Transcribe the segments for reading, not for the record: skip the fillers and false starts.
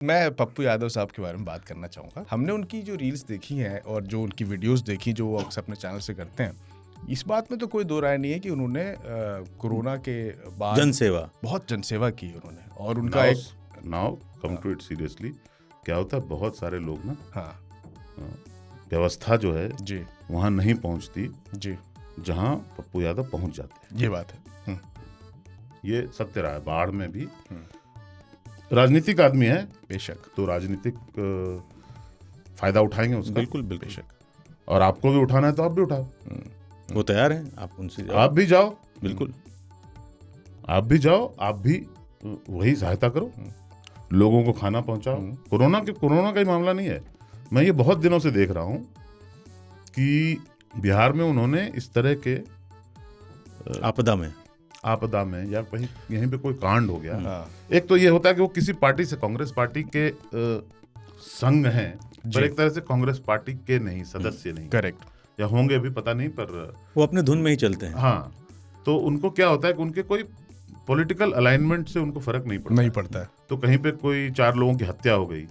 मैं पप्पू यादव साहब के बारे में बात करना चाहूँगा। हमने उनकी जो रील्स देखी हैं और जो उनकी वीडियोस देखी जो वो अक्सर अपने चैनल से करते हैं, इस बात में तो कोई दो राय नहीं है कि उन्होंने कोरोना के बाद जनसेवा बहुत जनसेवा की उन्होंने। और उनका एक now come to it seriously, क्या होता है बहुत सारे लोग ना, हाँ व्यवस्था जो है जी वहाँ नहीं पहुँचती जी, जहाँ पप्पू यादव पहुँच जाते हैं। ये बात है। ये सत्य रहा है। बाढ़ में भी राजनीतिक आदमी है बेशक, तो राजनीतिक फायदा उठाएंगे उसका। बिल्कुल बिल्कुल। बेशक। और आपको भी उठाना है तो आप भी उठाओ, वो तैयार हैं, आप उनसे आप भी जाओ, बिल्कुल आप भी जाओ, आप भी वही सहायता करो, लोगों को खाना पहुंचाओ। कोरोना का ही मामला नहीं है। मैं ये बहुत दिनों से देख रहा हूं कि बिहार में उन्होंने इस तरह के आपदा में या कहीं यहीं पे कोई कांड हो गया। हाँ एक तो ये होता है कि वो किसी पार्टी से, कांग्रेस पार्टी के संग हैं, पर एक तरह से कांग्रेस पार्टी के नहीं, सदस्य नहीं, करेक्ट, या होंगे भी पता नहीं, पर वो अपने धुन में ही चलते हैं। हाँ, तो उनको क्या होता है कि उनके कोई पॉलिटिकल अलाइनमेंट से उनको फर्क नहीं पड़ता है। तो कहीं पे कोई 4 लोगों की हत्या हो गई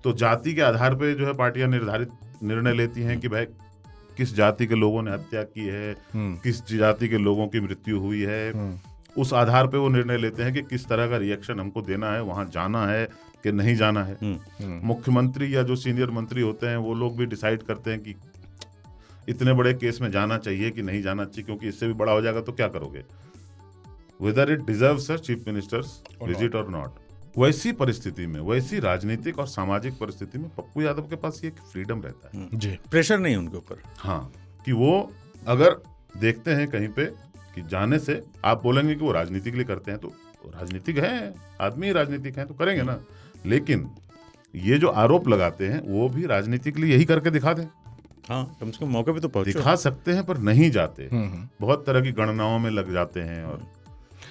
तो जाति के आधार पे जो है पार्टियां निर्णय लेती हैं कि भाई किस जाति के लोगों ने हत्या की है, किस जाति के लोगों की मृत्यु हुई है, उस आधार पे वो निर्णय लेते हैं कि किस तरह का रिएक्शन हमको देना है, वहां जाना है कि नहीं जाना है। मुख्यमंत्री या जो सीनियर मंत्री होते हैं वो लोग भी डिसाइड करते हैं कि इतने बड़े केस में जाना चाहिए कि नहीं जाना चाहिए, क्योंकि इससे भी बड़ा हो जाएगा तो क्या करोगे, whether it deserves a chief ministers visit और नॉट। वैसी परिस्थिति में, वैसी राजनीतिक और सामाजिक परिस्थिति में पप्पू यादव के पास ये फ्रीडम रहता है जी, प्रेशर नहीं उनके ऊपर। हाँ, कि वो अगर देखते हैं कहीं पे कि जाने से आप बोलेंगे कि वो राजनीति के लिए करते हैं, तो राजनीतिक हैं, आदमी राजनीतिक हैं तो करेंगे ना। लेकिन ये जो आरोप लगाते हैं वो भी राजनीति के लिए यही करके दिखा दें। हाँ, कम से कम मौके पे तो पहुंचो। दिखा सकते हैं पर नहीं जाते, बहुत तरह की गणनाओं में लग जाते हैं। और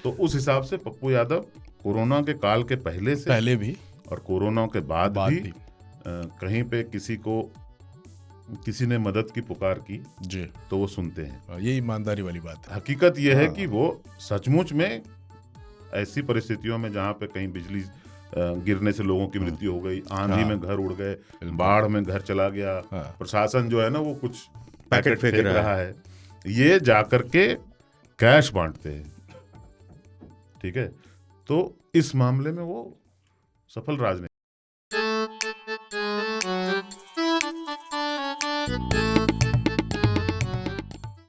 तो उस हिसाब से पप्पू यादव कोरोना के काल के पहले भी और कोरोना के बाद भी कहीं पे किसी ने मदद की पुकार की जी तो वो सुनते हैं। ये ईमानदारी वाली बात है। हकीकत ये है कि वो सचमुच में ऐसी परिस्थितियों में जहाँ पे कहीं बिजली गिरने से लोगों की मृत्यु हो गई, आंधी में घर उड़ गए, बाढ़ में घर चला गया, प्रशासन जो है ना वो कुछ पैकेट फेंक रहा है, ये जाकर के कैश बांटते हैं। ठीक है, तो इस मामले में वो सफल राजनीति